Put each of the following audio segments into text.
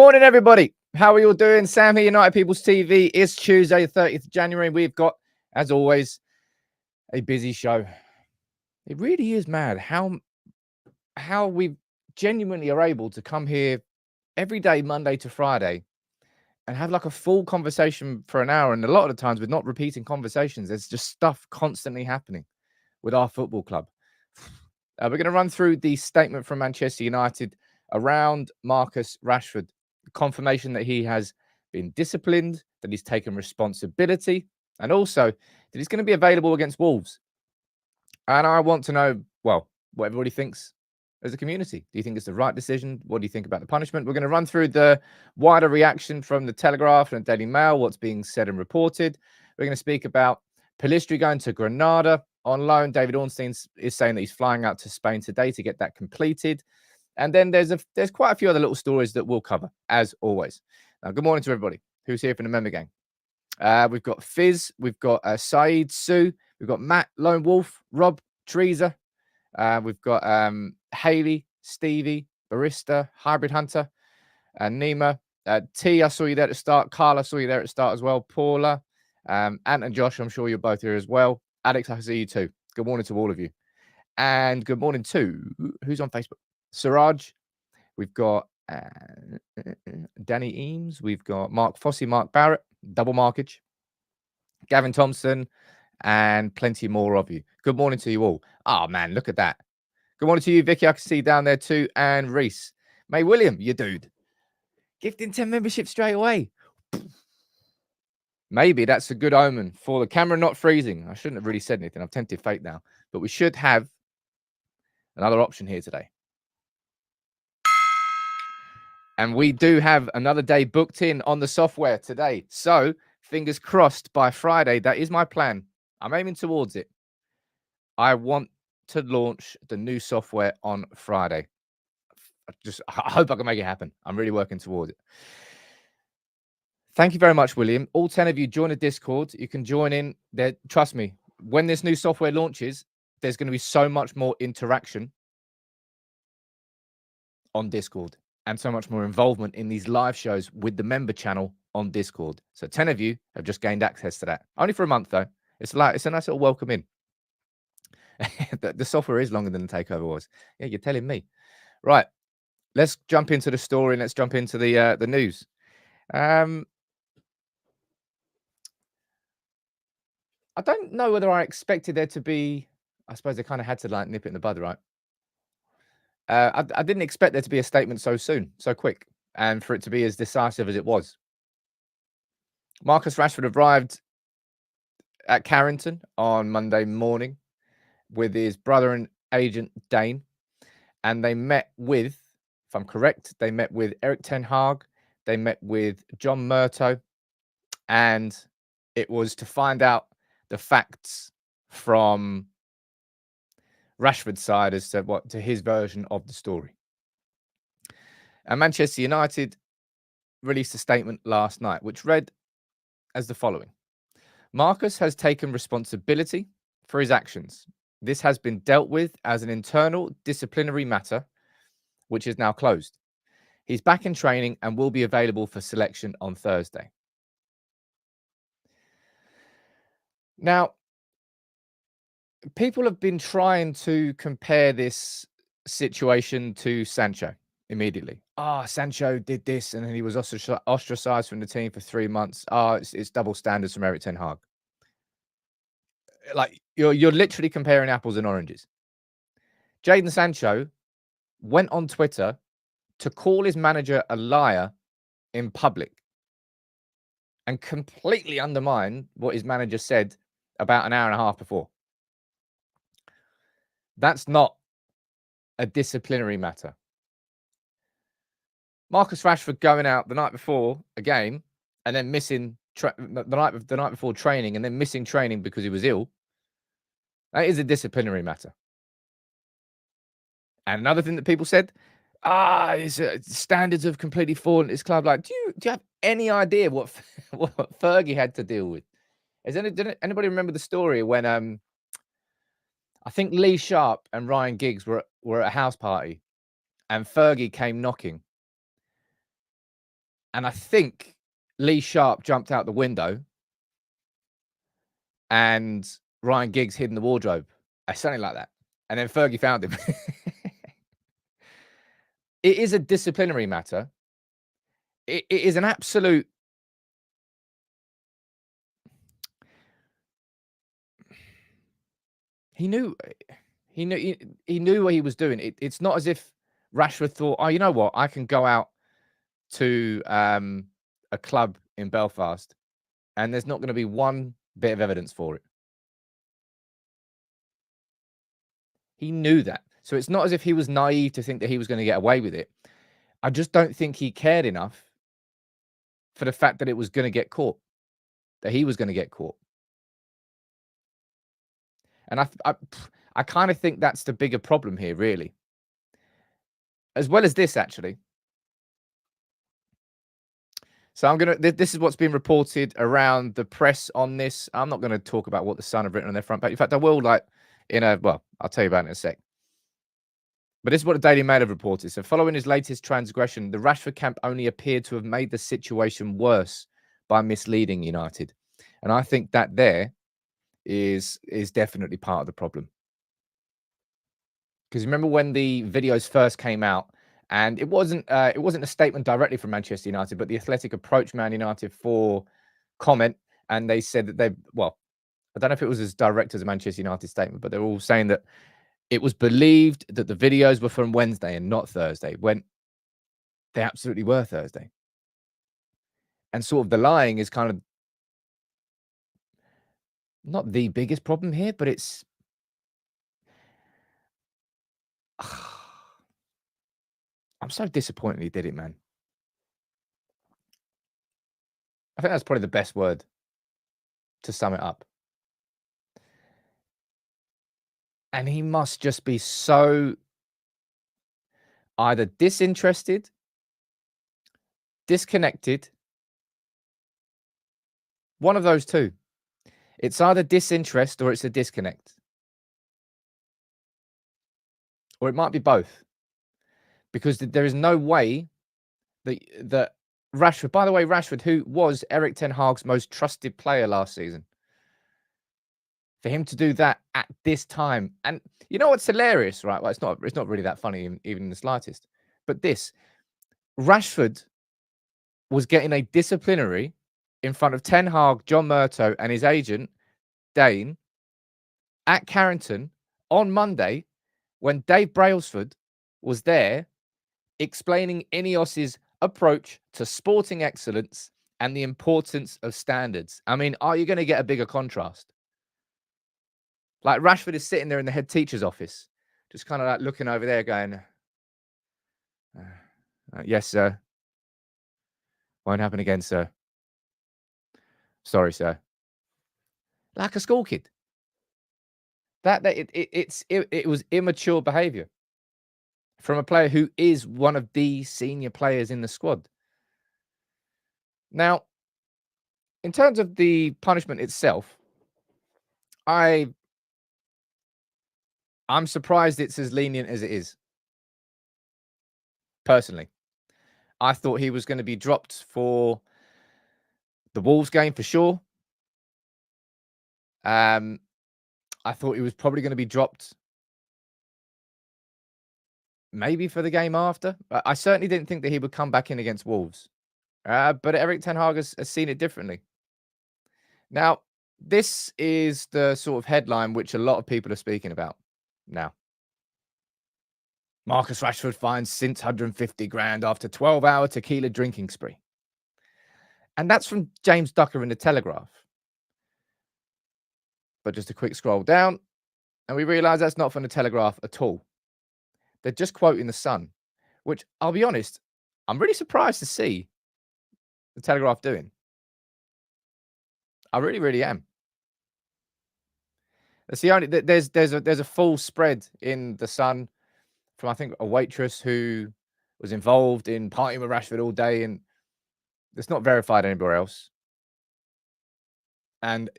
Morning, everybody. How are you all doing? Sam here, United People's TV. It's Tuesday, the 30th of January. We've got, as always, a busy show. It really is mad how we genuinely are able to come here every day, Monday to Friday, and have like a full conversation for an hour. And a lot of the times we're not repeating conversations. There's just stuff constantly happening with our football club. We're going to run through the statement from Manchester United around Marcus Rashford. Confirmation that he has been disciplined, that he's taken responsibility, and also that he's going to be available against Wolves. And I want to know, well, what everybody thinks as a community. Do you think it's the right decision? What do you think about the punishment? We're going to run through the wider reaction from the Telegraph and Daily Mail, what's being said and reported. We're going to speak about Pellistri going to Granada on loan. David Ornstein is saying that he's flying out to Spain today to get that completed. And then there's quite a few other little stories that we'll cover, as always. Now, good morning to everybody who's here from the member gang. We've got Fizz, we've got Saeed, Sue, we've got Matt, Lone Wolf, Rob, Teresa, we've got Haley, Stevie, Barista, Hybrid Hunter, Nima, T, I saw you there at the start. Carla, I saw you there at the start as well. Paula, Ant and Josh, I'm sure you're both here as well. Alex, I see you too. Good morning to all of you. And good morning to, who's on Facebook? Siraj, we've got Danny Eames, we've got Mark Fossey, Mark Barrett, double markage, Gavin Thompson, and plenty more of you. Good morning to you all. Oh, man, look at that. Good morning to you, Vicky. I can see you down there too. And Reese. May William, you dude. Gifting 10 memberships straight away. Maybe that's a good omen for the camera not freezing. I shouldn't have really said anything. I've tempted fate now. But we should have another option here today. And we do have another day booked in on the software today. So, fingers crossed by Friday. That is my plan. I'm aiming towards it. I want to launch the new software on Friday. I hope I can make it happen. I'm really working towards it. Thank you very much, William. All 10 of you join the Discord. You can join in there. Trust me, when this new software launches, there's going to be so much more interaction on Discord. And so much more involvement in these live shows with the member channel on Discord. So 10 of you have just gained access to that. Only for a month, though. It's a nice little welcome in. The software is longer than the takeover was. Yeah, you're telling me. Right. Let's jump into the story and let's jump into the news. I don't know whether I expected there to be... I suppose they kind of had to like nip it in the bud, right? I didn't expect there to be a statement so soon, so quick, and for it to be as decisive as it was. Marcus Rashford arrived at Carrington on Monday morning with his brother and agent Dane, and they met with, if I'm correct, they met with Erik ten Hag, they met with John Murtough, and it was to find out the facts from Rashford's side as to his version of the story. And Manchester United released a statement last night, which read as the following. Marcus has taken responsibility for his actions. This has been dealt with as an internal disciplinary matter, which is now closed. He's back in training and will be available for selection on Thursday. Now, people have been trying to compare this situation to Sancho immediately. Sancho did this and then he was ostracized from the team for 3 months. It's double standards from Erik ten Hag. Like, you're literally comparing apples and oranges. Jadon Sancho went on Twitter to call his manager a liar in public and completely undermine what his manager said about an hour and a half before. That's not a disciplinary matter. Marcus Rashford going out the night before a game and then missing the night before training and then missing training because he was ill. That is a disciplinary matter. And another thing that people said, standards have completely fallen at this club. Like, do you have any idea what Fergie had to deal with? Did anybody remember the story when I think Lee Sharp and Ryan Giggs were at a house party and Fergie came knocking And I think Lee Sharp jumped out the window and Ryan Giggs hid in the wardrobe. Something like that. And then Fergie found him. It is a disciplinary matter. It is an absolute. He knew what he was doing. It's not as if Rashford thought, oh, you know what? I can go out to a club in Belfast and there's not going to be one bit of evidence for it. He knew that. So it's not as if he was naive to think that he was going to get away with it. I just don't think he cared enough for the fact that it was going to get caught, that he was going to get caught. And I kind of think that's the bigger problem here, really. As well as this, actually. So this is what's been reported around the press on this. I'm not going to talk about what the Sun have written on their front page. In fact, I will, I'll tell you about it in a sec. But this is what the Daily Mail have reported. So following his latest transgression, the Rashford camp only appeared to have made the situation worse by misleading United. And I think that there is definitely part of the problem. Because remember when the videos first came out, and it wasn't a statement directly from Manchester United, but the Athletic approached Man United for comment, and they said that I don't know if it was as direct as a Manchester United statement, but they're all saying that it was believed that the videos were from Wednesday and not Thursday, when they absolutely were Thursday. And sort of the lying is kind of not the biggest problem here, but it's I'm so disappointed he did it, man. I think that's probably the best word to sum it up. And he must just be so either disinterested, disconnected, one of those two. It's either disinterest or it's a disconnect. Or it might be both. Because there is no way that Rashford, by the way, Rashford, who was Erik ten Hag's most trusted player last season, for him to do that at this time. And you know what's hilarious, right? Well, it's not really that funny, even in the slightest. But Rashford was getting a disciplinary in front of Ten Hag, John Murtough, and his agent, Dane, at Carrington on Monday when Dave Brailsford was there explaining Ineos's approach to sporting excellence and the importance of standards. I mean, are you going to get a bigger contrast? Like Rashford is sitting there in the head teacher's office, just kind of like looking over there going, yes, sir. Won't happen again, sir. Sorry, sir. Like a school kid. It was immature behavior from a player who is one of the senior players in the squad. Now, in terms of the punishment itself, I'm surprised it's as lenient as it is. Personally, I thought he was going to be dropped for the Wolves game for sure. I thought he was probably going to be dropped maybe for the game after. I certainly didn't think that he would come back in against Wolves. But Erik ten Hag has seen it differently. Now, this is the sort of headline which a lot of people are speaking about now. Marcus Rashford finds since 150 grand after 12-hour tequila drinking spree. And that's from James Ducker in The Telegraph. But just a quick scroll down, and we realise that's not from The Telegraph at all. They're just quoting The Sun, which, I'll be honest, I'm really surprised to see The Telegraph doing. I really, really am. That's the only there's a full spread in The Sun from, I think, a waitress who was involved in partying with Rashford all day, and it's not verified anywhere else. And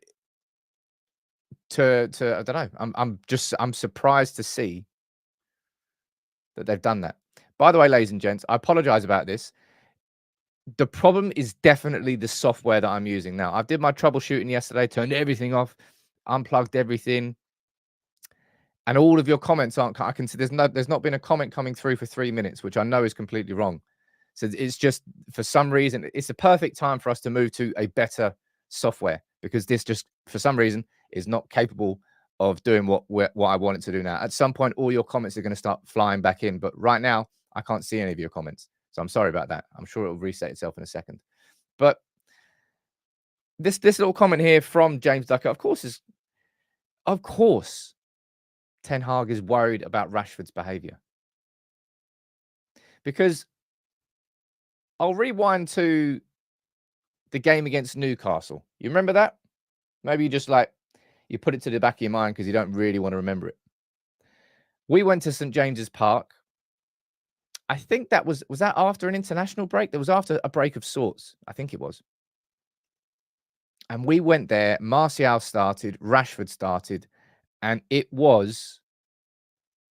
to I don't know, I'm surprised to see that they've done that. By the way, ladies and gents, I apologize about this. The problem is definitely the software that I'm using now. I did my troubleshooting yesterday, turned everything off, unplugged everything, and all of your comments aren't. I can see there's not been a comment coming through for 3 minutes, which I know is completely wrong. So it's just for some reason it's a perfect time for us to move to a better software because this just for some reason is not capable of doing what I want it to do now. At some point, all your comments are going to start flying back in, but right now I can't see any of your comments. So I'm sorry about that. I'm sure it will reset itself in a second. But this little comment here from James Ducker, of course, Ten Hag is worried about Rashford's behaviour because I'll rewind to the game against Newcastle. You remember that? Maybe you just you put it to the back of your mind because you don't really want to remember it. We went to St James's Park. I think that was that after an international break? That was after a break of sorts. I think it was. And we went there. Martial started, Rashford started, and it was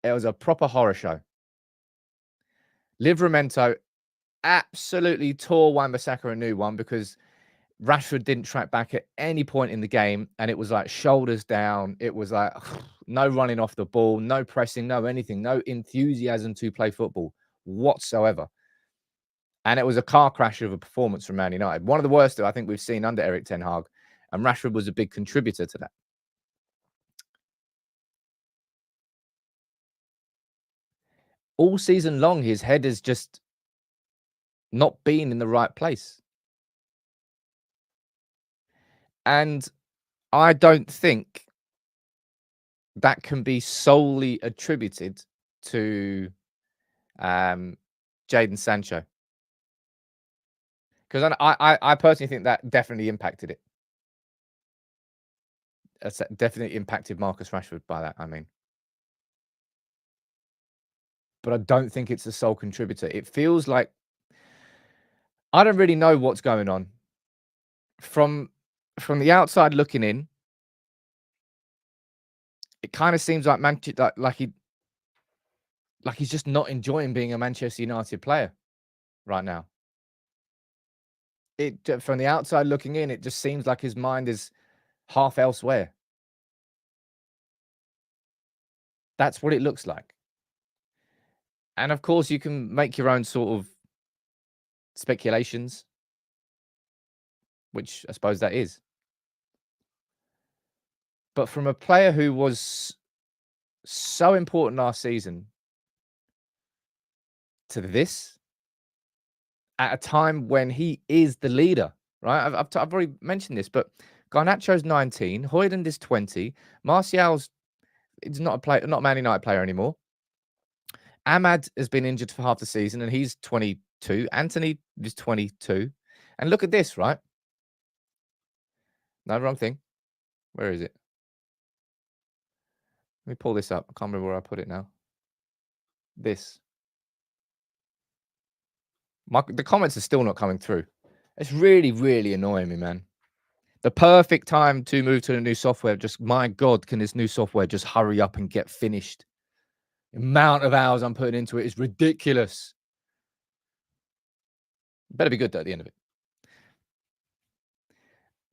a proper horror show. Livramento absolutely tore Wan-Bissaka a new one because Rashford didn't track back at any point in the game, and it was like shoulders down. It was like no running off the ball, no pressing, no anything, no enthusiasm to play football whatsoever. And it was a car crash of a performance from Man United. One of the worst that I think we've seen under Erik ten Hag, and Rashford was a big contributor to that. All season long, his head has just not been in the right place. And I don't think that can be solely attributed to Jadon Sancho. Because I personally think that definitely impacted it. That's definitely impacted Marcus Rashford by that, I mean. But I don't think it's the sole contributor. It feels like I don't really know what's going on. From the outside looking in, it kind of seems like he's just not enjoying being a Manchester United player right now. From the outside looking in, it just seems like his mind is half elsewhere. That's what it looks like. And of course, you can make your own sort of speculations, which I suppose that is. But from a player who was so important last season to this, at a time when he is the leader, right? I've already mentioned this, but Garnacho's 19, Højlund is 20, Martial's not a Man United player anymore. Ahmad has been injured for half the season, and he's 22. Antony is 22. And look at this, right? No, wrong thing. Where is it? Let me pull this up. I can't remember where I put it now. This. The comments are still not coming through. It's really, really annoying me, man. The perfect time to move to the new software. Just, my God, can this new software just hurry up and get finished? The amount of hours I'm putting into it is ridiculous. Better be good, though, at the end of it.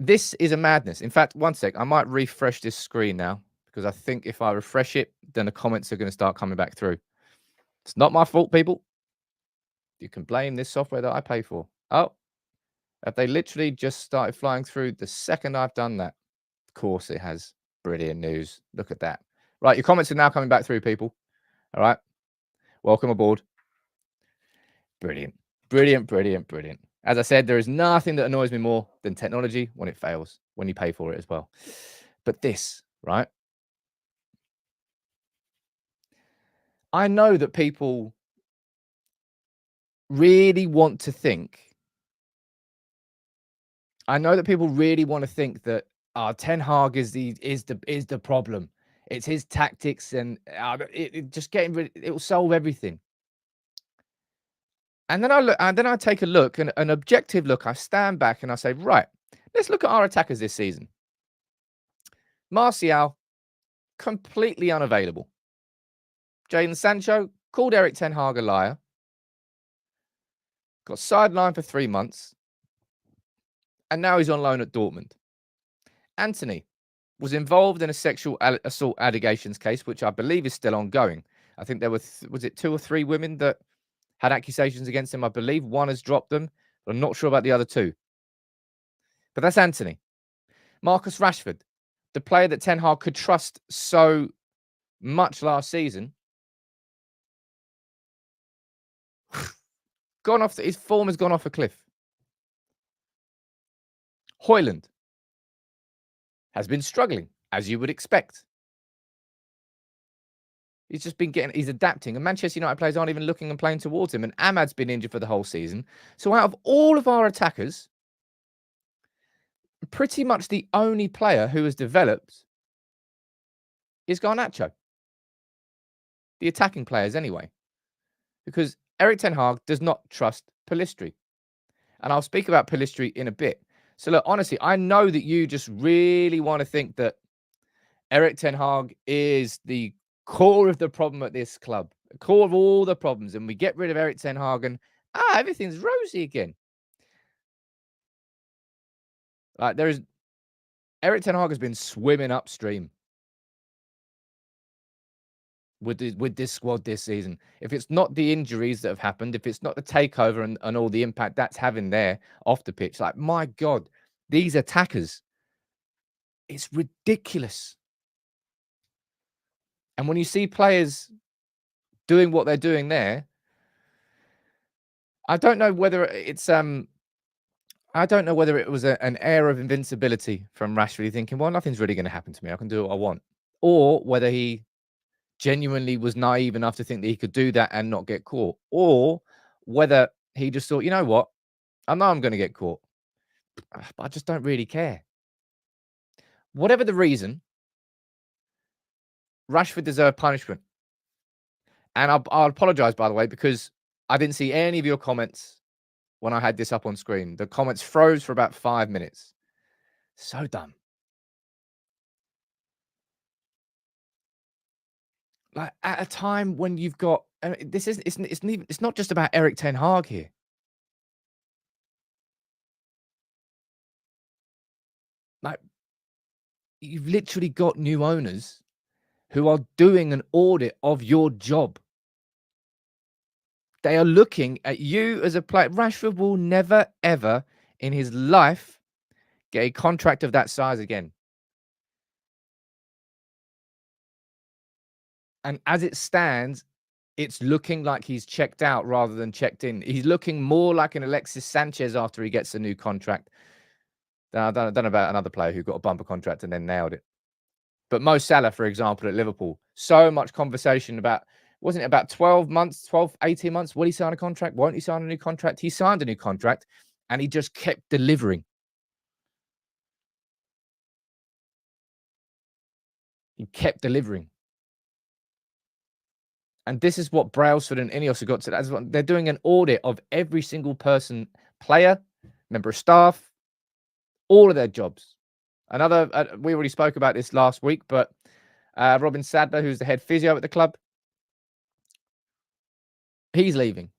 This is a madness. In fact, one sec. I might refresh this screen now because I think if I refresh it, then the comments are going to start coming back through. It's not my fault, people. You can blame this software that I pay for. Oh, have they literally just started flying through the second I've done that? Of course it has. Brilliant news. Look at that. Right, your comments are now coming back through, people. All right. Welcome aboard. Brilliant. Brilliant, brilliant, brilliant. As I said, there is nothing that annoys me more than technology when it fails, when you pay for it as well. But this, right? I know that people really want to think. I know that people really want to think that Ten Hag is the problem. It's his tactics and it just getting rid. It will solve everything. And then I take a look, an objective look. I stand back and I say, right, let's look at our attackers this season. Martial, completely unavailable. Jadon Sancho called Erik ten Hag a liar. got sidelined for 3 months, and now he's on loan at Dortmund. Antony was involved in a sexual assault allegations case, which I believe is still ongoing. I think there were, was it 2 or 3 women that had accusations against him? I believe one has dropped them, but I'm not sure about the other 2. But that's Antony. Marcus Rashford, the player that Ten Hag could trust so much last season, gone off. His form has gone off a cliff. Højlund has been struggling, as you would expect. He's just been he's adapting, and Manchester United players aren't even looking and playing towards him. And Ahmad's been injured for the whole season. So out of all of our attackers, pretty much the only player who has developed is Garnacho. The attacking players, anyway, because Erik Ten Hag does not trust Pellistri, and I'll speak about Pellistri in a bit. So look, honestly, I know that you just really want to think that Erik Ten Hag is the core of the problem at this club, core of all the problems, and we get rid of Erik Ten Hag and everything's rosy again. Like Erik Ten Hag has been swimming upstream with this squad this season. If it's not the injuries that have happened, if it's not the takeover and all the impact that's having there off the pitch, like, my God, these attackers, it's ridiculous. And when you see players doing what they're doing there, I don't know whether it's I don't know whether it was an air of invincibility from Rashford, thinking, well, nothing's really going to happen to me, I can do what I want, or whether he genuinely was naive enough to think that he could do that and not get caught, or whether he just thought, you know what, I know I'm going to get caught, but I just don't really care. Whatever the reason, Rashford deserved punishment. And I'll apologize, by the way, because I didn't see any of your comments when I had this up on screen. The comments froze for about 5 minutes. So dumb. Like, at a time when you've got it's not just about Erik Ten Hag here. Like, you've literally got new owners who are doing an audit of your job. They are looking at you as a player. Rashford will never, ever in his life get a contract of that size again. And as it stands, it's looking like he's checked out rather than checked in. He's looking more like an Alexis Sanchez after he gets a new contract. I don't know about another player who got a bumper contract and then nailed it. But Mo Salah, for example, at Liverpool, so much conversation about, wasn't it about 12 months, 12, 18 months? Will he sign a contract? Won't he sign a new contract? He signed a new contract and he just kept delivering. He kept delivering. And this is what Brailsford and Ineos have got to. That's what they're doing, an audit of every single person, player, member of staff, all of their jobs. Another, we already spoke about this last week, but Robin Sadler, who's the head physio at the club, he's leaving.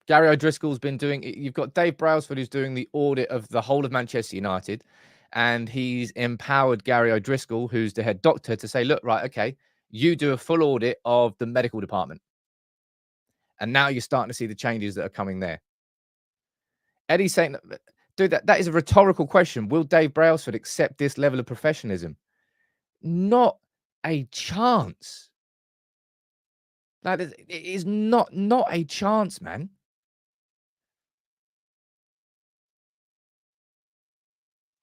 Gary O'Driscoll's been doing, you've got Dave Brailsford, who's doing the audit of the whole of Manchester United. And he's empowered Gary O'Driscoll, who's the head doctor, to say, look, right, okay, you do a full audit of the medical department. And now you're starting to see the changes that are coming there. Eddie's saying, dude, that is a rhetorical question. Will Dave Brailsford accept this level of professionalism? Not a chance. That is, it is not a chance, man.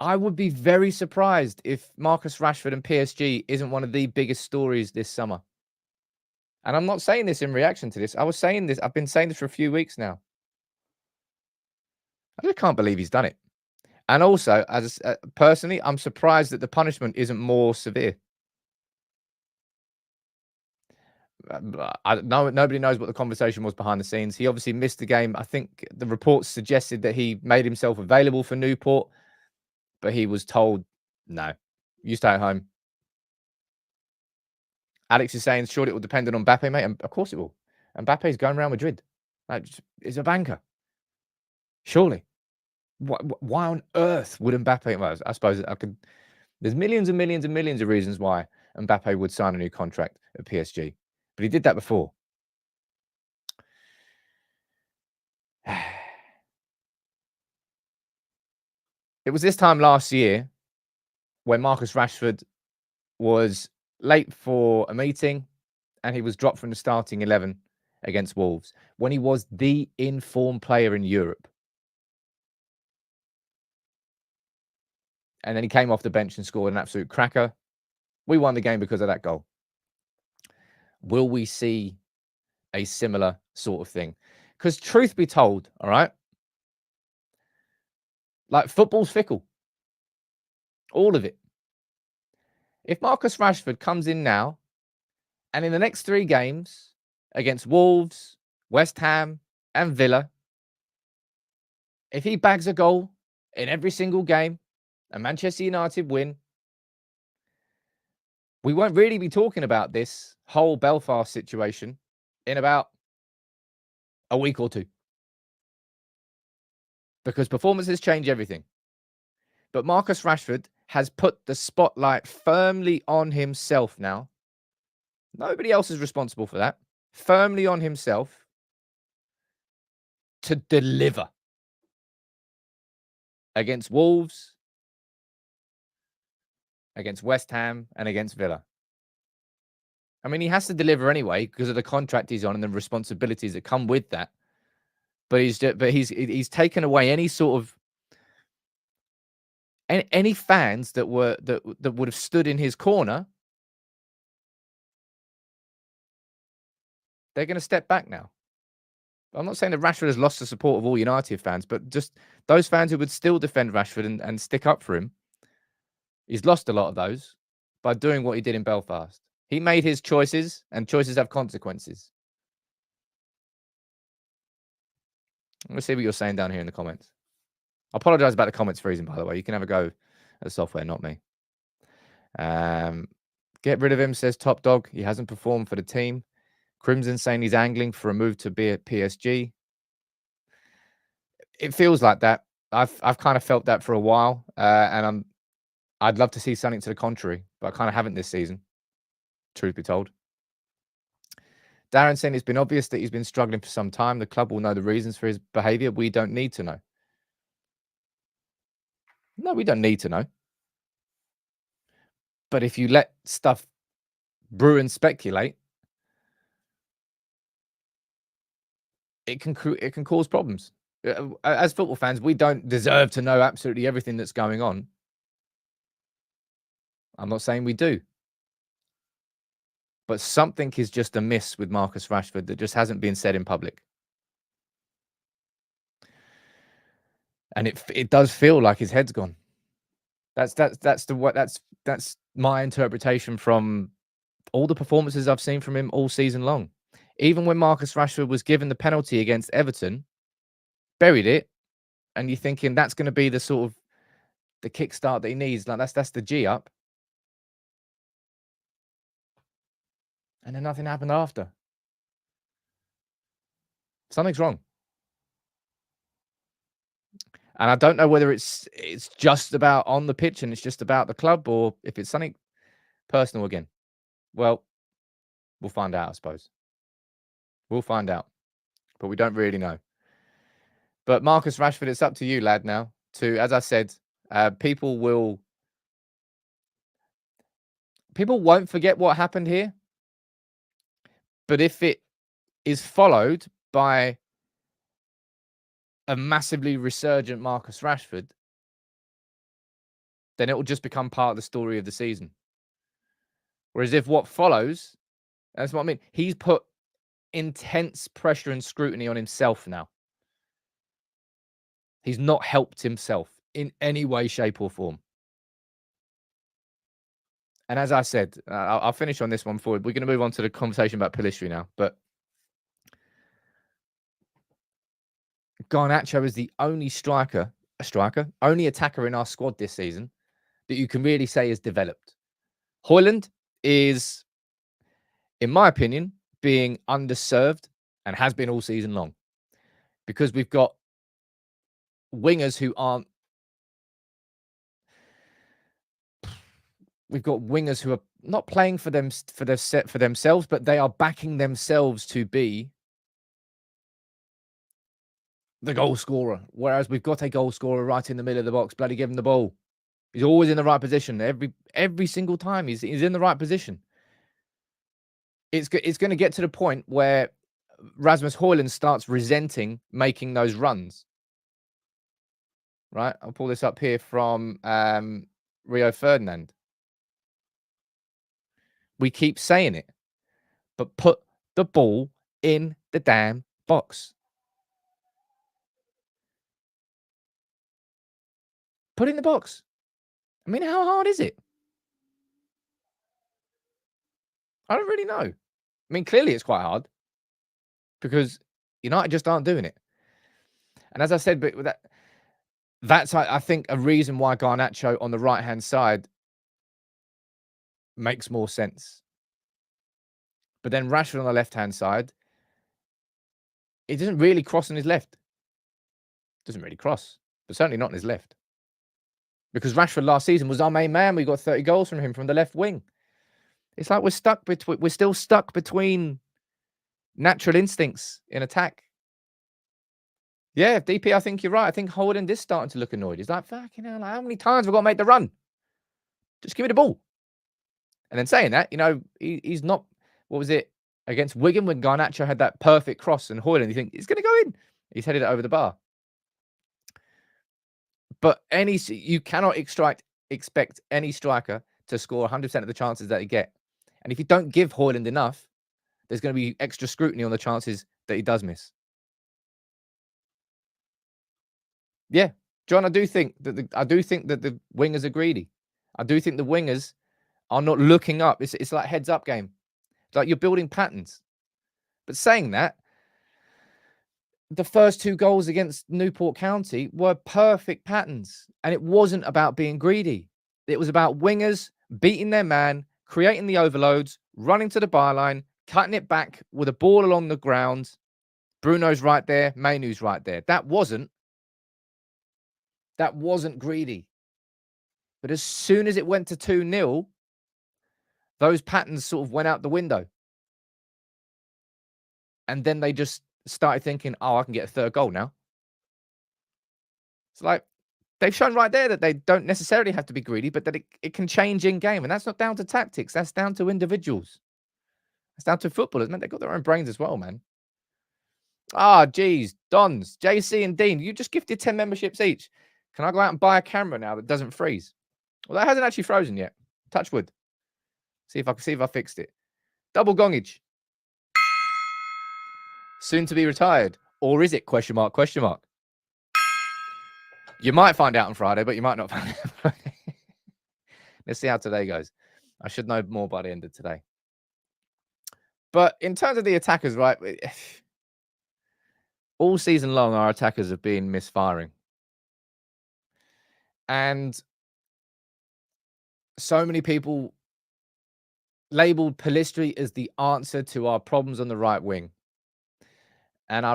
I would be very surprised if Marcus Rashford and PSG isn't one of the biggest stories this summer. And I'm not saying this in reaction to this. I was saying this. I've been saying this for a few weeks now. I just can't believe he's done it. And also, as personally, I'm surprised that the punishment isn't more severe. Nobody knows what the conversation was behind the scenes. He obviously missed the game. I think the reports suggested that he made himself available for Newport, but he was told, no, you stay at home. Alex is saying, sure, it will depend on Mbappe, mate. And of course it will. Mbappe's going around Madrid. Like, it's a banker. Surely. Why on earth would Mbappe? Well, I suppose I could. There's millions and millions and millions of reasons why Mbappe would sign a new contract at PSG, but he did that before. It was this time last year when Marcus Rashford was late for a meeting and he was dropped from the starting 11 against Wolves when he was the informed player in Europe. And then he came off the bench and scored an absolute cracker. We won the game because of that goal. Will we see a similar sort of thing? Because truth be told, all right, like football's fickle. All of it. If Marcus Rashford comes in now and in the next 3 games against Wolves, West Ham, and Villa, if he bags a goal in every single game and Manchester United win, we won't really be talking about this whole Belfast situation in about a week or 2. Because performances change everything. But Marcus Rashford has put the spotlight firmly on himself now. Nobody else is responsible for that. Firmly on himself to deliver against Wolves, against West Ham, and against Villa. I mean, he has to deliver anyway because of the contract he's on and the responsibilities that come with that. But he's taken away any sort of any fans that would have stood in his corner. They're going to step back now. I'm not saying that Rashford has lost the support of all United fans, but just those fans who would still defend Rashford and stick up for him. He's lost a lot of those by doing what he did in Belfast. He made his choices, and choices have consequences. Let's see what you're saying down here in the comments. I apologize about the comments freezing, by the way. You can have a go at the software, not me. Get rid of him, says Top Dog. He hasn't performed for the team. Crimson saying he's angling for a move to be at PSG. It feels like that. I've kind of felt that for a while, and I'd love to see something to the contrary, but I kind of haven't this season, truth be told. Darren saying it's been obvious that he's been struggling for some time. The club will know the reasons for his behaviour. We don't need to know. No, we don't need to know. But if you let stuff brew and speculate, it can cause problems. As football fans, we don't deserve to know absolutely everything that's going on. I'm not saying we do. But something is just amiss with Marcus Rashford that just hasn't been said in public. And it does feel like his head's gone. That's my interpretation from all the performances I've seen from him all season long. Even when Marcus Rashford was given the penalty against Everton, buried it, and you're thinking that's going to be the sort of the kickstart that he needs. Like that's the G up. And then nothing happened after. Something's wrong. And I don't know whether it's just about on the pitch and it's just about the club, or if it's something personal again. Well, we'll find out, I suppose. We'll find out. But we don't really know. But Marcus Rashford, it's up to you, lad, now. As I said, people won't forget what happened here. But if it is followed by a massively resurgent Marcus Rashford, then it will just become part of the story of the season. Whereas if what follows, that's what I mean, he's put intense pressure and scrutiny on himself now. He's not helped himself in any way, shape, or form. And as I said, I'll finish on this one forward. We're going to move on to the conversation about Pellistri now. But Garnacho is the only only attacker in our squad this season that you can really say is developed. Højlund is, in my opinion, being underserved and has been all season long because we've got wingers who aren't. We've got wingers who are not playing for themselves, but they are backing themselves to be the goal scorer. Whereas we've got a goal scorer right in the middle of the box. Bloody give him the ball. He's always in the right position. Every single time he's in the right position. It's going to get to the point where Rasmus Højlund starts resenting making those runs. Right? I'll pull this up here from Rio Ferdinand. We keep saying it, but put the ball in the damn box. Put it in the box. I mean, how hard is it? I don't really know. I mean, clearly it's quite hard because United just aren't doing it. And as I said, but that's I think a reason why Garnacho on the right-hand side makes more sense. But then Rashford on the left-hand side, it doesn't really cross on his left. Doesn't really cross, but certainly not on his left. Because Rashford last season was our main man. We got 30 goals from him from the left wing. It's like we're still stuck between natural instincts in attack. Yeah, DP, I think you're right. I think Højlund is starting to look annoyed. He's like, fucking hell, like, how many times have I got to make the run? Just give me the ball. And then saying that, he's not, what was it, against Wigan when Garnacho had that perfect cross and Højlund, you think, he's going to go in. He's headed it over the bar. But you cannot expect any striker to score 100% of the chances that he get. And if you don't give Højlund enough, there's going to be extra scrutiny on the chances that he does miss. Yeah, John, I do think that the wingers are greedy. I do think the wingers are not looking up. It's like heads up game. It's like you're building patterns. But saying that, the first 2 goals against Newport County were perfect patterns. And it wasn't about being greedy. It was about wingers beating their man, creating the overloads, running to the byline, cutting it back with a ball along the ground. Bruno's right there. Mainu's right there. That wasn't greedy. But as soon as it went to 2-0, those patterns sort of went out the window. And then they just started thinking, oh, I can get a 3rd goal now. It's like they've shown right there that they don't necessarily have to be greedy, but that it can change in game. And that's not down to tactics. That's down to individuals. It's down to footballers, man. They've got their own brains as well, man. Ah, geez. Dons, JC and Dean, you just gifted 10 memberships each. Can I go out and buy a camera now that doesn't freeze? Well, that hasn't actually frozen yet. Touch wood. See if I fixed it. Double gongage. Soon to be retired. Or is it? Question mark, question mark. You might find out on Friday, but you might not find out on Friday. Let's see how today goes. I should know more by the end of today. But in terms of the attackers, right, all season long, our attackers have been misfiring. And so many people labeled Pellistri as the answer to our problems on the right wing. And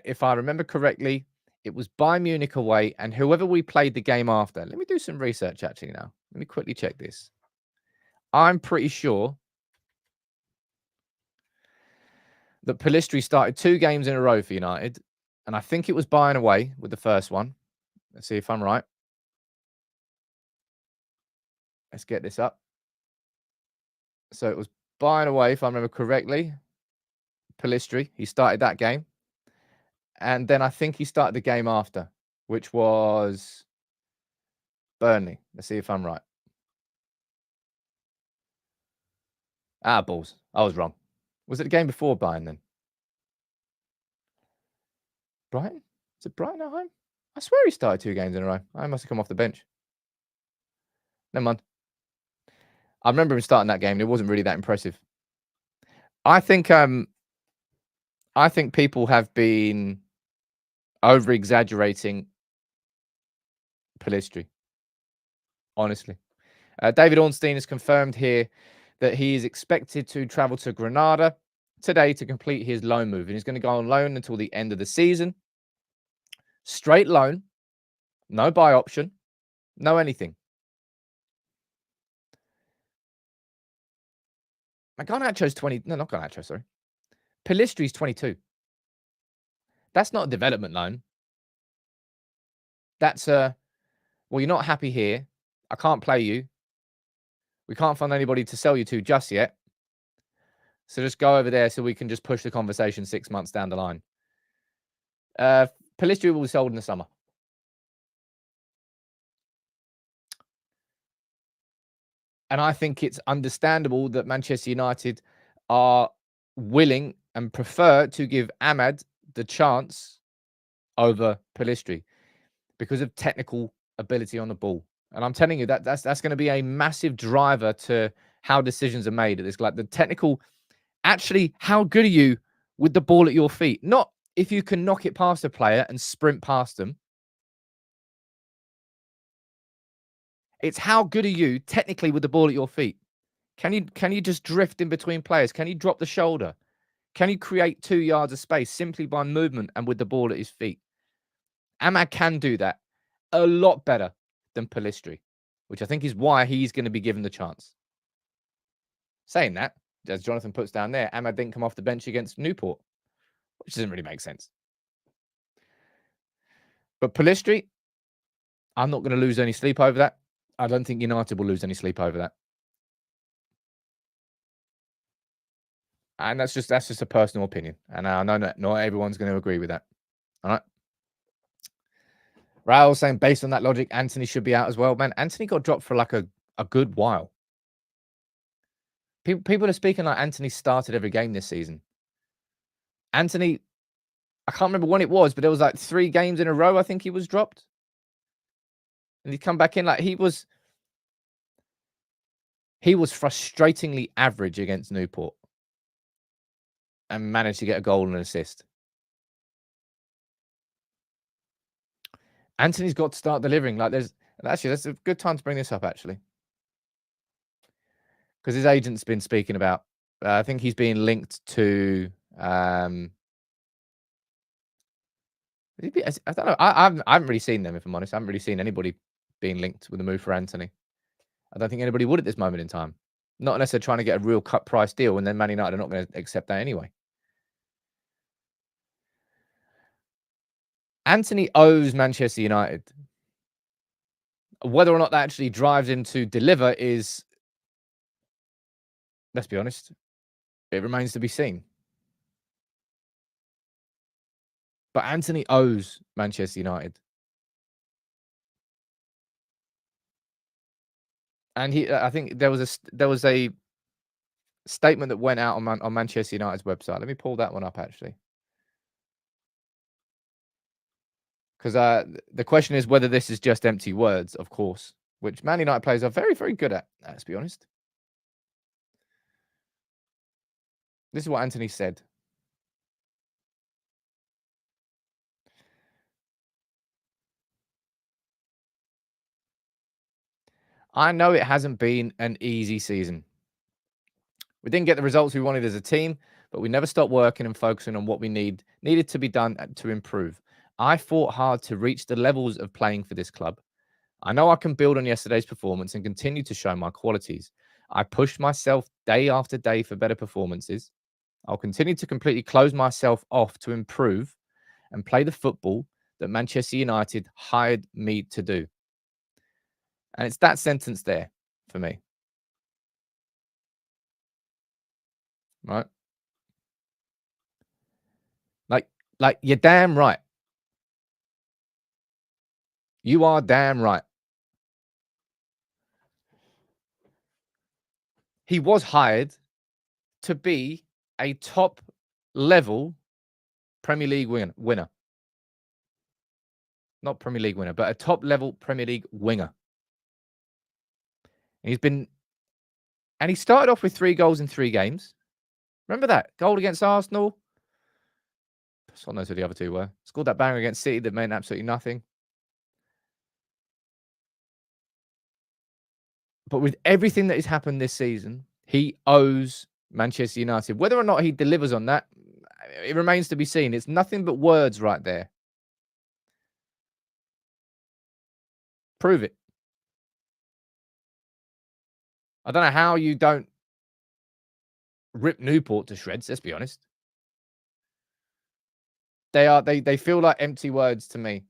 if I remember correctly, it was Bayern Munich away, and whoever we played the game after. Let me do some research actually now. Let me quickly check this. I'm pretty sure that Pellistri started 2 games in a row for United, and I think it was Bayern away with the first one. Let's see if I'm right. Let's get this up. So it was Bayern away, if I remember correctly. Pellistri, he started that game. And then I think he started the game after, which was Burnley. Let's see if I'm right. Ah, balls. I was wrong. Was it the game before Bayern then? Brighton? Is it Brighton at home? I swear he started 2 games in a row. I must have come off the bench. Never mind. I remember him starting that game, and it wasn't really that impressive. I think people have been over-exaggerating Pellistri. Honestly. David Ornstein has confirmed here that he is expected to travel to Granada today to complete his loan move. And he's going to go on loan until the end of the season. Straight loan. No buy option. No anything. Garnacho's 20. No, not Garnacho, sorry. Pellistri's 22. That's not a development loan. That's well, you're not happy here. I can't play you. We can't find anybody to sell you to just yet. So just go over there so we can just push the conversation 6 months down the line. Pellistri will be sold in the summer. And I think it's understandable that Manchester United are willing and prefer to give Ahmad the chance over Pellistri because of technical ability on the ball. And I'm telling you that's going to be a massive driver to how decisions are made at this. Like the technical, actually, how good are you with the ball at your feet? Not if you can knock it past a player and sprint past them. It's how good are you technically with the ball at your feet? Can you just drift in between players? Can you drop the shoulder? Can you create 2 yards of space simply by movement and with the ball at his feet? Ahmad can do that a lot better than Pellistri, which I think is why he's going to be given the chance. Saying that, as Jonathan puts down there, Ahmad didn't come off the bench against Newport, which doesn't really make sense. But Pellistri, I'm not going to lose any sleep over that. I don't think United will lose any sleep over that. And that's just a personal opinion. And I know that not everyone's going to agree with that. All right. Raul saying, based on that logic, Antony should be out as well. Man, Antony got dropped for like a good while. People are speaking like Antony started every game this season. Antony, I can't remember when it was, but there was like 3 games in a row, I think he was dropped. And he'd come back in like he was frustratingly average against Newport and managed to get a goal and an assist. Antony's got to start delivering. Like that's a good time to bring this up, actually. Because his agent's been speaking about, I think he's being linked to, I don't know. I haven't really seen them, if I'm honest. I haven't really seen anybody being linked with a move for Antony. I don't think anybody would at this moment in time. Not unless they're trying to get a real cut price deal, and then Man United are not going to accept that anyway. Antony owes Manchester United. Whether or not that actually drives him to deliver is, let's be honest, it remains to be seen. But Antony owes Manchester United. And I think there was a statement that went out on Manchester United's website. Let me pull that one up, actually. Because the question is whether this is just empty words, of course, which Man United players are very, very good at, let's be honest. This is what Antony said. I know it hasn't been an easy season. We didn't get the results we wanted as a team, but we never stopped working and focusing on what we needed to be done to improve. I fought hard to reach the levels of playing for this club. I know I can build on yesterday's performance and continue to show my qualities. I pushed myself day after day for better performances. I'll continue to completely close myself off to improve and play the football that Manchester United hired me to do. And it's that sentence there for me. Right? Like you're damn right. You are damn right. He was hired to be a top level Premier League winner. Not Premier League winner, but a top level Premier League winger. And he started off with 3 goals in 3 games. Remember that goal against Arsenal? Someone knows who the other 2 were. Scored that banger against City that meant absolutely nothing. But with everything that has happened this season, he owes Manchester United. Whether or not he delivers on that, it remains to be seen. It's nothing but words right there. Prove it. I don't know how you don't rip Newport to shreds, let's be honest. They feel like empty words to me.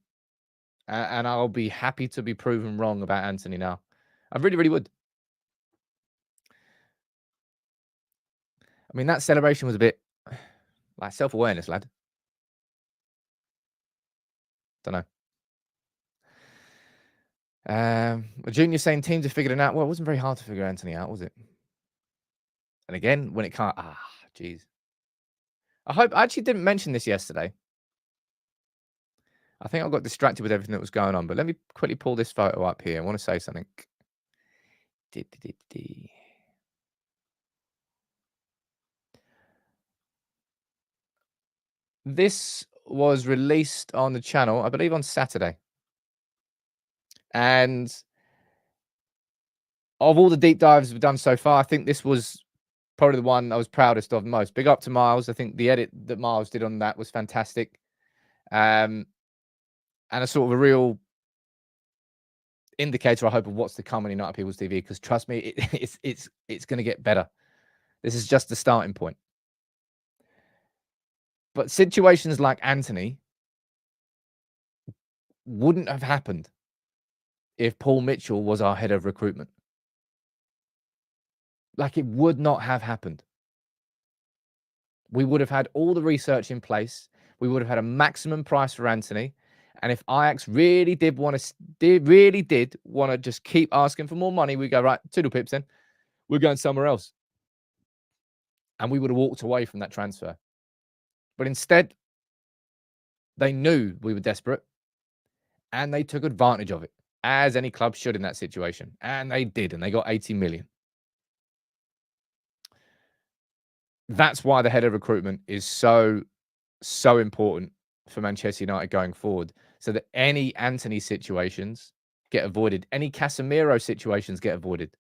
And I'll be happy to be proven wrong about Antony now. I really, really would. I mean, that celebration was a bit like self-awareness, lad. Don't know. Junior saying teams have figured it out. Well, it wasn't very hard to figure Antony out, was it? And again, when it can't, jeez. I actually didn't mention this yesterday. I think I got distracted with everything that was going on, but let me quickly pull this photo up here. I want to say something. This was released on the channel, I believe, on Saturday. And of all the deep dives we've done so far, I think this was probably the one I was proudest of most. Big up to Miles. I think the edit that Miles did on that was fantastic. And a sort of a real indicator, I hope, of what's to come on United People's TV. Because trust me, it's going to get better. This is just the starting point. But situations like Antony wouldn't have happened if Paul Mitchell was our head of recruitment. Like, it would not have happened. We would have had all the research in place. We would have had a maximum price for Antony. And if Ajax really did want to just keep asking for more money, we go, right, toodle pips then. We're going somewhere else. And we would have walked away from that transfer. But instead, they knew we were desperate. And they took advantage of it, as any club should in that situation. And they did, and they got 80 million. That's why the head of recruitment is so important for Manchester United going forward, so that any Antony situations get avoided, any Casemiro situations get avoided.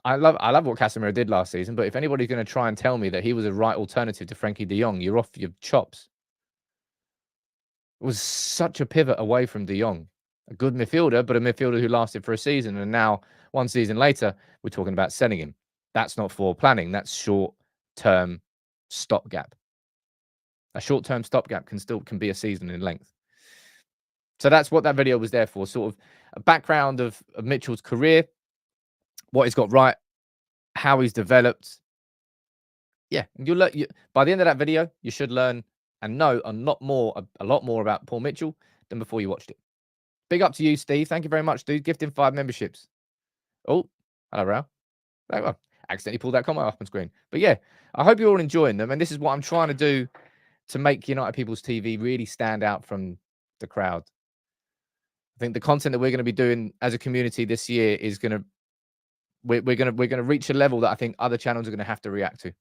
I love what Casemiro did last season, but if anybody's going to try and tell me that he was a right alternative to Frankie de Jong, you're off your chops. It was such a pivot away from de Jong. A good midfielder, but a midfielder who lasted for a season. And now, one season later, we're talking about selling him. That's not forward planning. That's short-term stopgap. A short-term stopgap can be a season in length. So that's what that video was there for. Sort of a background of Mitchell's career, what he's got right, how he's developed. Yeah, you'll learn. By the end of that video, you should learn and know a lot more about Paul Mitchell than before you watched it. Big up to you, Steve. Thank you very much, dude. Gifting 5 memberships. Oh, hello, Rao. I accidentally pulled that comment up on screen. But yeah, I hope you're all enjoying them. And this is what I'm trying to do to make United People's TV really stand out from the crowd. I think the content that we're going to be doing as a community this year is going to we're going to reach a level that I think other channels are going to have to react to.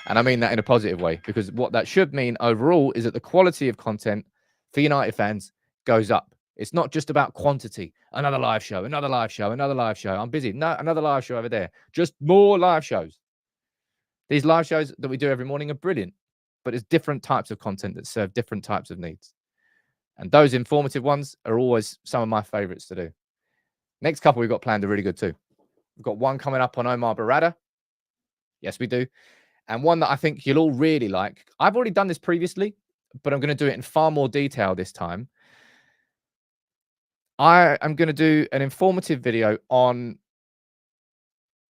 And I mean that in a positive way, because what that should mean overall is that the quality of content for United fans goes up. It's not just about quantity. Another live show, another live show, another live show. I'm busy. No, another live show over there. Just more live shows. These live shows that we do every morning are brilliant, but it's different types of content that serve different types of needs. And those informative ones are always some of my favorites to do. Next couple we've got planned are really good too. We've got one coming up on Omar Barada. Yes, we do. And one that I think you'll all really like. I've already done this previously, but I'm going to do it in far more detail this time. I am going to do an informative video on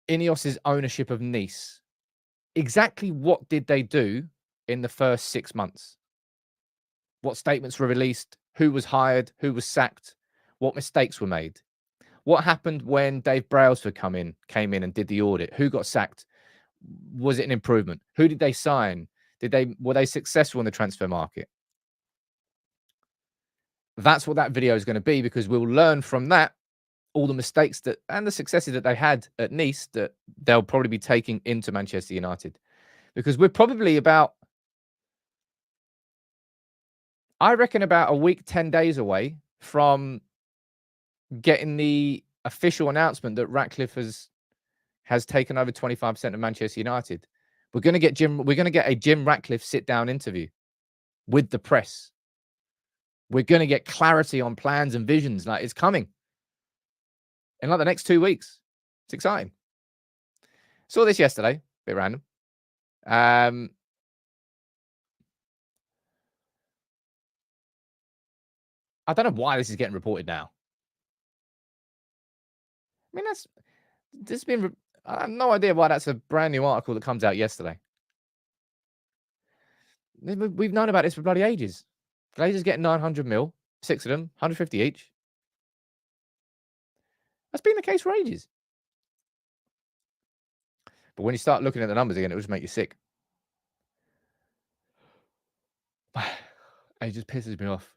Ineos's ownership of Nice. Exactly what did they do in the first 6 months? What statements were released? Who was hired? Who was sacked? What mistakes were made? What happened when Dave Brailsford came in and did the audit? Who got sacked? Was it an improvement? Who did they sign? Were they successful in the transfer market? That's what that video is going to be, because we'll learn from that all the mistakes and the successes that they had at Nice that they'll probably be taking into Manchester United. Because we're probably about a week, 10 days away from getting the official announcement that Ratcliffe has taken over 25% of Manchester United. We're going to get a Jim Ratcliffe sit-down interview. with the press. We're going to get clarity on plans and visions. Like, it's coming in like the next 2 weeks. It's exciting. Saw this yesterday, bit random. I don't know why this is getting reported now. I mean, this has been. I have no idea why that's a brand new article that comes out yesterday. We've known about this for bloody ages. Glazers getting 900 mil, 6 of them, 150 each. That's been the case for ages. But when you start looking at the numbers again, it will just make you sick. It just pisses me off.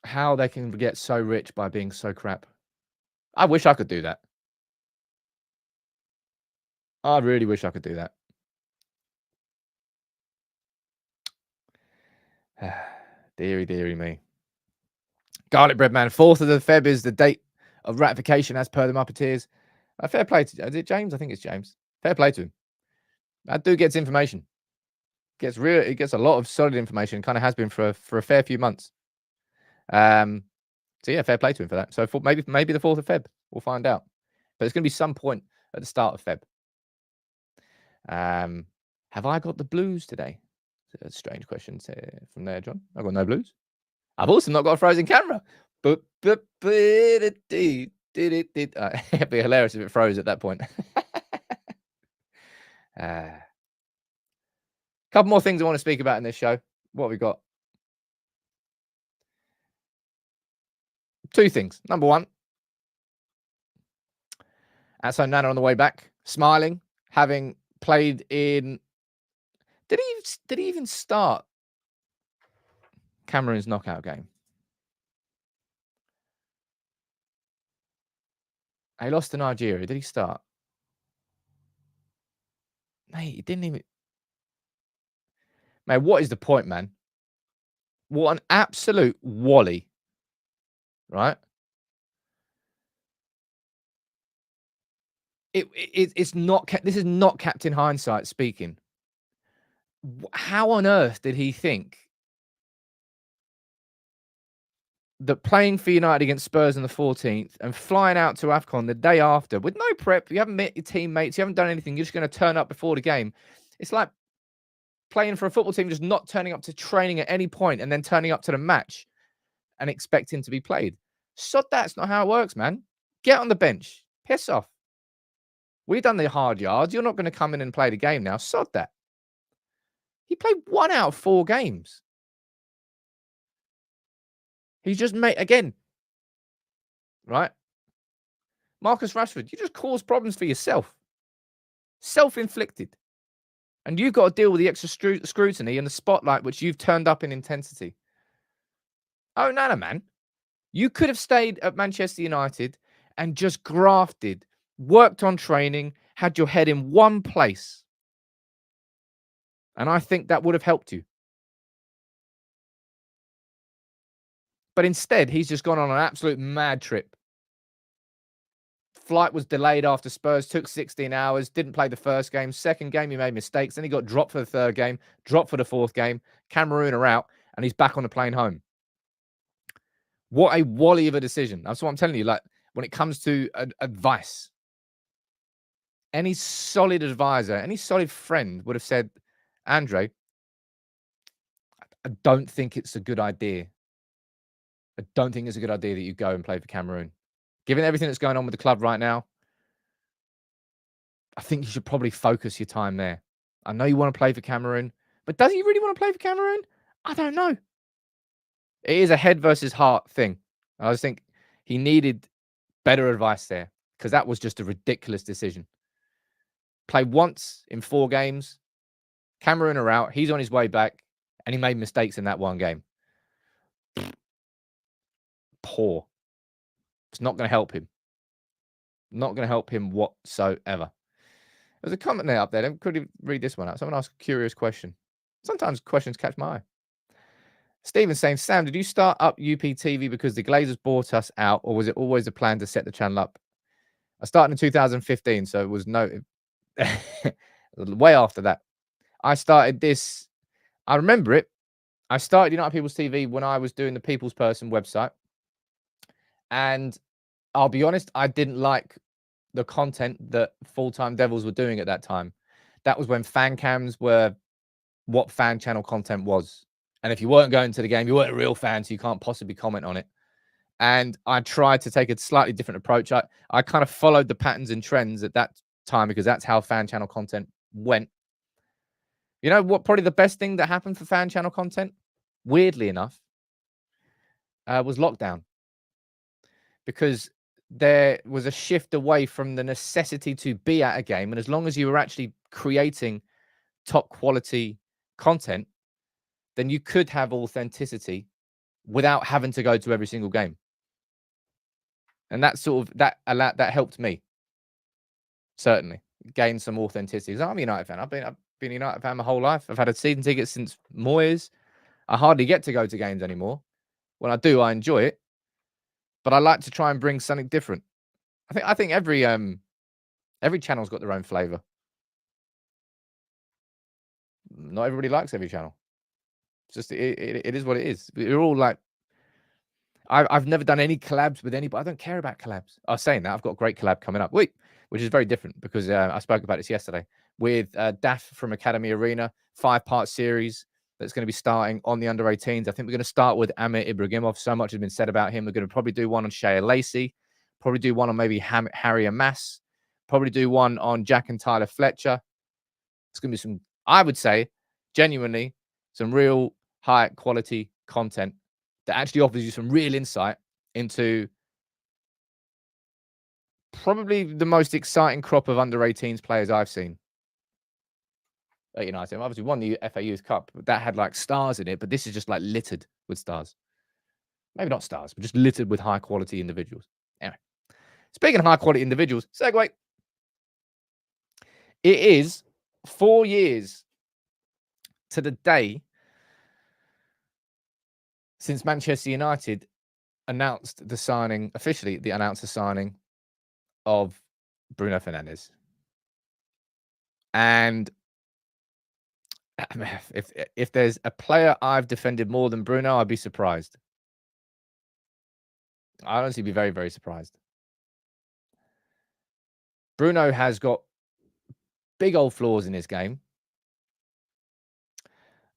How they can get so rich by being so crap. I wish I could do that. I really wish I could do that. Deary, deary me. Garlic bread man. 4th of the Feb is the date of ratification as per the Muppeteers. Fair play to, is it James? I think it's James. Fair play to him. That dude gets information. It gets a lot of solid information. Kind of has been for a fair few months. So yeah, fair play to him for that. So maybe the 4th of Feb. We'll find out. But it's going to be some point at the start of Feb. Have I got the blues today? Strange questions from there, John. I've got no blues. I've also not got a frozen camera. It'd be hilarious if it froze at that point. Couple more things I want to speak about in this show. What have we got? 2 things. Number 1, that's Onana on the way back, smiling, having played in. Did he even start Cameroon's knockout game? He lost to Nigeria. Did he start? Mate, he didn't even. Mate, what is the point, man? What an absolute wally. Right? It's not. This is not Captain Hindsight speaking. How on earth did he think that playing for United against Spurs on the 14th and flying out to AFCON the day after with no prep, you haven't met your teammates, you haven't done anything, you're just going to turn up before the game? It's like playing for a football team, just not turning up to training at any point and then turning up to the match and expecting to be played. Sod that's not how it works, man. Get on the bench. Piss off. We've done the hard yards. You're not going to come in and play the game now. Sod that. He played 1 out of 4 games. He's just made, again, right? Marcus Rashford, you just caused problems for yourself. Self-inflicted. And you've got to deal with the extra scrutiny and the spotlight which you've turned up in intensity. Oh, Onana, man. You could have stayed at Manchester United and just grafted, worked on training, had your head in one place. And I think that would have helped you. But instead, he's just gone on an absolute mad trip. Flight was delayed after Spurs, took 16 hours, didn't play the first game. Second game, he made mistakes. Then he got dropped for the 3rd game, dropped for the 4th game. Cameroon are out, and he's back on the plane home. What a wally of a decision. That's what I'm telling you. Like, when it comes to advice, any solid advisor, any solid friend would have said, Andre, I don't think it's a good idea. I don't think it's a good idea that you go and play for Cameroon. Given everything that's going on with the club right now, I think you should probably focus your time there. I know you want to play for Cameroon, but does he really want to play for Cameroon? I don't know. It is a head versus heart thing. I just think he needed better advice there because that was just a ridiculous decision. Play once in 4 games. Cameroon are out. He's on his way back, and he made mistakes in that 1 game. Poor. It's not going to help him. Not going to help him whatsoever. There's a comment there up there. Let me read this one out. Someone asked a curious question. Sometimes questions catch my eye. Stephen's saying, Sam, did you start up UPTV because the Glazers bought us out, or was it always a plan to set the channel up? I started in 2015, so it was way after that. I started this. I remember it. I started United People's TV when I was doing the People's Person website. And I'll be honest, I didn't like the content that Full-Time Devils were doing at that time. That was when fan cams were what fan channel content was. And if you weren't going to the game, you weren't a real fan, so you can't possibly comment on it. And I tried to take a slightly different approach. I kind of followed the patterns and trends at that time because that's how fan channel content went. You know what? Probably the best thing that happened for fan channel content, weirdly enough, was lockdown. Because there was a shift away from the necessity to be at a game. And as long as you were actually creating top quality content, then you could have authenticity without having to go to every single game. And that sort of that helped me, certainly gain some authenticity. I'm a United fan. I've been a United fan my whole life. I've had a season ticket since Moyes. I hardly get to go to games anymore. When I do, I enjoy it. But I like to try and bring something different. I think every channel's got their own flavor. Not everybody likes every channel. It's just it is what it is. We're all like, I've never done any collabs with anybody. I don't care about collabs. I was saying that I've got a great collab coming up. Which is very different because I spoke about this yesterday with Daf from Academy Arena, 5-part series that's going to be starting on the under-18s. I think we're going to start with Amir Ibrahimov. So much has been said about him. We're going to probably do one on Shea Lacey, probably do one on maybe Harry Amass, probably do one on Jack and Tyler Fletcher. It's going to be some, I would say, genuinely, some real high-quality content that actually offers you some real insight into probably the most exciting crop of under-18s players I've seen at United. Obviously won the FA Youth Cup, but that had like stars in it, but this is just like littered with stars. Maybe not stars, but just littered with high-quality individuals. Anyway, speaking of high-quality individuals, segue. It is 4 years to the day since Manchester United announced the signing, officially announced the signing of Bruno Fernandes. And if there's a player I've defended more than Bruno, I'd be surprised. I'd honestly be very, very surprised. Bruno has got big old flaws in his game.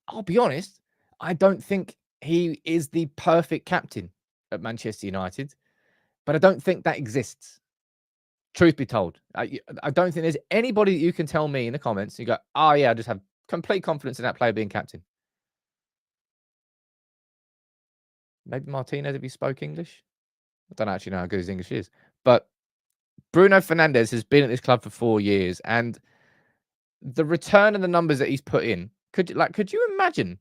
I'll be honest, I don't think he is the perfect captain at Manchester United, but I don't think that exists. Truth be told, I don't think there's anybody that you can tell me in the comments. You go, oh yeah, I just have complete confidence in that player being captain. Maybe Martinez if he spoke English. I don't actually know how good his English is, but Bruno Fernandes has been at this club for 4 years, and the return and the numbers that he's put in. Could you imagine?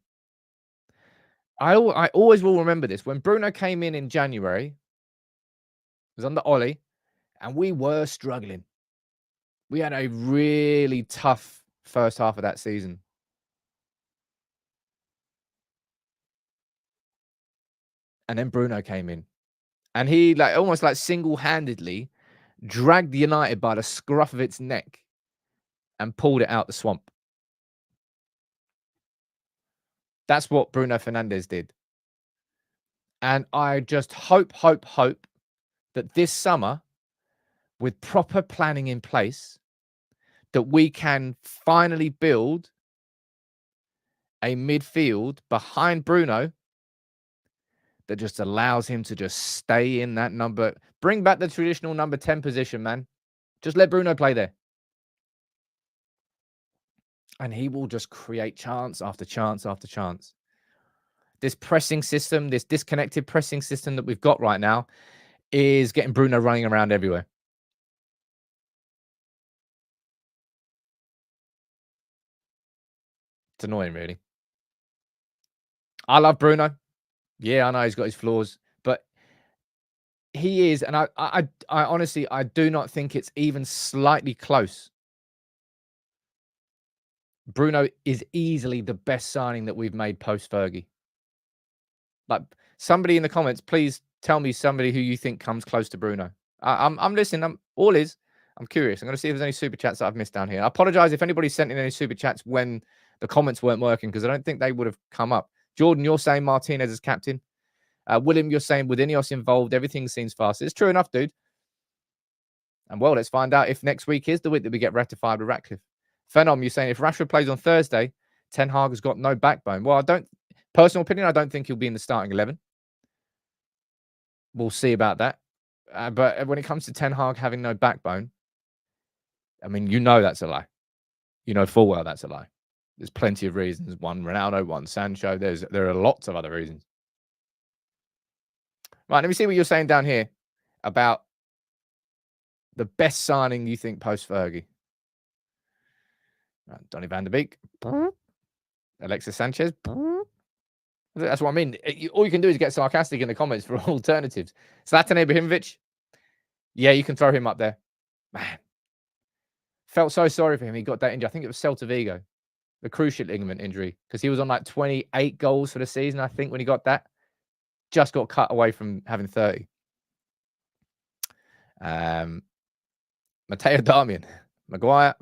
I always will remember this. When Bruno came in January, it was under Ollie, and we were struggling. We had a really tough first half of that season. And then Bruno came in. And he almost single-handedly dragged United by the scruff of its neck and pulled it out the swamp. That's what Bruno Fernandes did. And I just hope that this summer, with proper planning in place, that we can finally build a midfield behind Bruno that just allows him to just stay in that number. Bring back the traditional number 10 position, man. Just let Bruno play there. And he will just create chance after chance after chance. This pressing system, this disconnected pressing system that we've got right now is getting Bruno running around everywhere. It's annoying, really. I love Bruno. Yeah, I know he's got his flaws, but he is, and I honestly, I do not think it's even slightly close. Bruno is easily the best signing that we've made post-Fergie. Like, somebody in the comments, please tell me somebody who you think comes close to Bruno. I'm listening. I'm curious. I'm going to see if there's any super chats that I've missed down here. I apologize if anybody sent in any super chats when the comments weren't working, because I don't think they would have come up. Jordan, you're saying Martinez as captain. William, you're saying with Ineos involved, everything seems faster. It's true enough, dude. And well, let's find out if next week is the week that we get rectified with Ratcliffe. Phenom, you're saying if Rashford plays on Thursday, Ten Hag has got no backbone. Well, personal opinion, I don't think he'll be in the starting 11. We'll see about that. But when it comes to Ten Hag having no backbone, I mean, you know that's a lie. You know full well that's a lie. There's plenty of reasons. One Ronaldo, one Sancho. There are lots of other reasons. Right, let me see what you're saying down here about the best signing you think post Fergie. Right, Donny van der Beek. Alexis Sanchez. That's what I mean. All you can do is get sarcastic in the comments for alternatives. Zlatan Ibrahimovic. Yeah, you can throw him up there. Man. Felt so sorry for him. He got that injury. I think it was Celta Vigo. The cruciate ligament injury. Because he was on like 28 goals for the season, I think, when he got that. Just got cut away from having 30. Matteo Darmian. Maguire.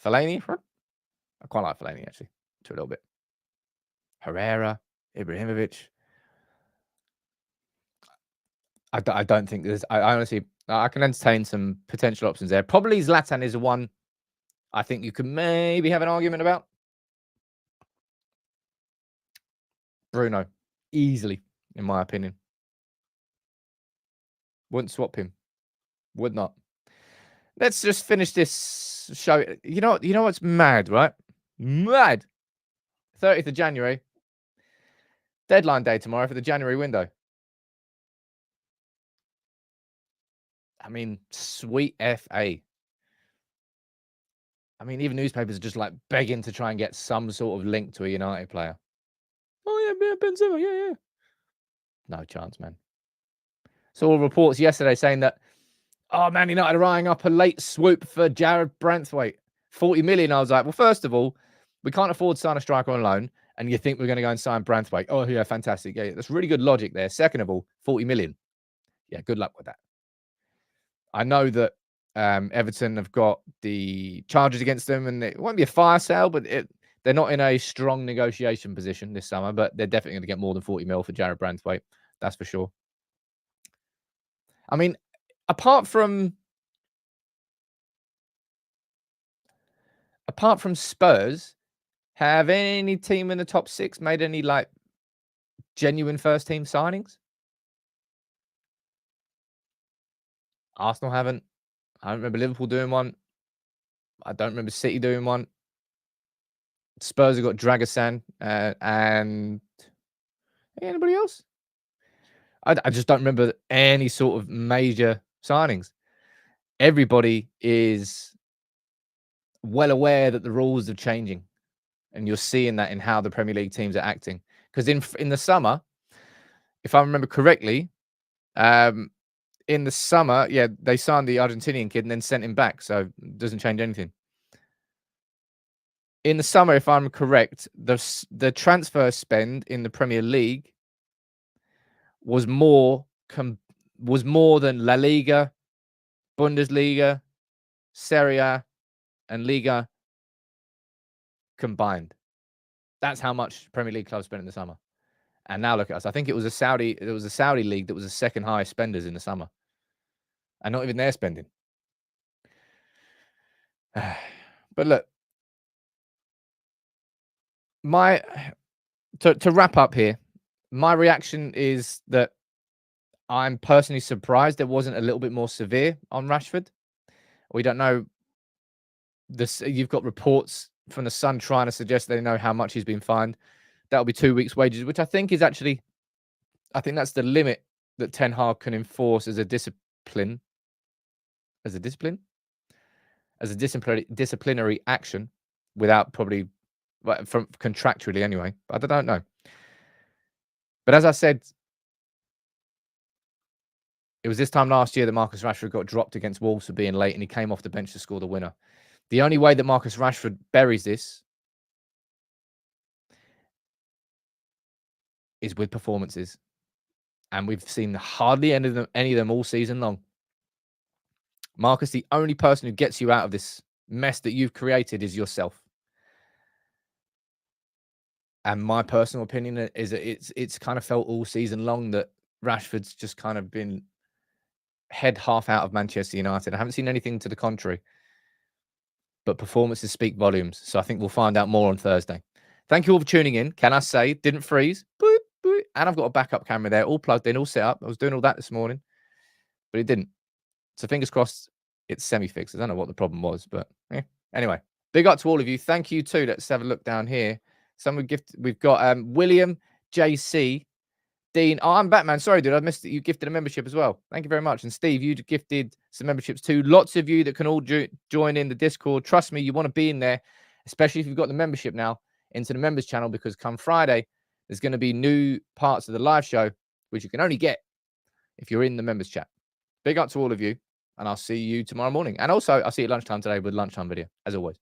Fellaini. I quite like Fellaini, actually. To a little bit. Herrera. Ibrahimovic. I don't think there's... I honestly... I can entertain some potential options there. Probably Zlatan is one I think you could maybe have an argument about. Bruno. Easily, in my opinion. Wouldn't swap him. Would not. Let's just finish this show. You know what's mad, right? Mad. 30th of January. Deadline day tomorrow for the January window. I mean, sweet FA. I mean, even newspapers are just like begging to try and get some sort of link to a United player. Oh, yeah, Benzema, yeah. No chance, man. Saw reports yesterday saying that, oh, Man United are eyeing up a late swoop for Jared Branthwaite. 40 million. I was like, well, first of all, we can't afford to sign a striker on loan, and you think we're going to go and sign Branthwaite. Oh, yeah, fantastic. Yeah, that's really good logic there. Second of all, 40 million. Yeah, good luck with that. I know that Everton have got the charges against them, and it won't be a fire sale, but they're not in a strong negotiation position this summer, but they're definitely going to get more than 40 mil for Jared Branthwaite. That's for sure. I mean, apart from Spurs, have any team in the top 6 made any like genuine first team signings? Arsenal haven't. I don't remember Liverpool doing one. I don't remember City doing one. Spurs have got Dragosan and anybody else? I just don't remember any sort of major signings. Everybody is well aware that the rules are changing, and you're seeing that in how the Premier League teams are acting. Because in the summer, if I remember correctly, in the summer, yeah, they signed the Argentinian kid and then sent him back, so it doesn't change anything. In the summer, if I'm correct, the transfer spend in the Premier League was more than La Liga, Bundesliga, Serie A, and Liga combined. That's how much Premier League clubs spent in the summer. And now look at us. I think it was a Saudi league that was the second highest spenders in the summer. And not even their spending. But look, to wrap up here, my reaction is that I'm personally surprised there wasn't a little bit more severe on Rashford. We don't know. You've got reports from the Sun trying to suggest they know how much he's been fined. That'll be 2 weeks' wages, which I think is actually, I think that's the limit that Ten Hag can enforce as a disciplinary action, without probably, from contractually anyway. But I don't know. But as I said, it was this time last year that Marcus Rashford got dropped against Wolves for being late, and he came off the bench to score the winner. The only way that Marcus Rashford buries this is with performances. And we've seen hardly any of them all season long. Marcus, the only person who gets you out of this mess that you've created is yourself. And my personal opinion is that it's kind of felt all season long that Rashford's just kind of been head half out of Manchester United. I haven't seen anything to the contrary, but performances speak volumes. So I think we'll find out more on Thursday. Thank you all for tuning in. Can I say, didn't freeze. Boop, boop. And I've got a backup camera there, all plugged in, all set up. I was doing all that this morning, but it didn't. So fingers crossed it's semi-fixed. I don't know what the problem was, but anyway, big up to all of you. Thank you too. Let's have a look down here. We've got William, JC, Dean. Oh, I'm Batman. Sorry, dude. I missed it. You gifted a membership as well. Thank you very much. And Steve, you gifted some memberships too. Lots of you that can all join in the Discord. Trust me, you want to be in there, especially if you've got the membership now into the members channel, because come Friday, there's going to be new parts of the live show, which you can only get if you're in the members chat. Big up to all of you, and I'll see you tomorrow morning. And also, I'll see you at lunchtime today with lunchtime video, as always.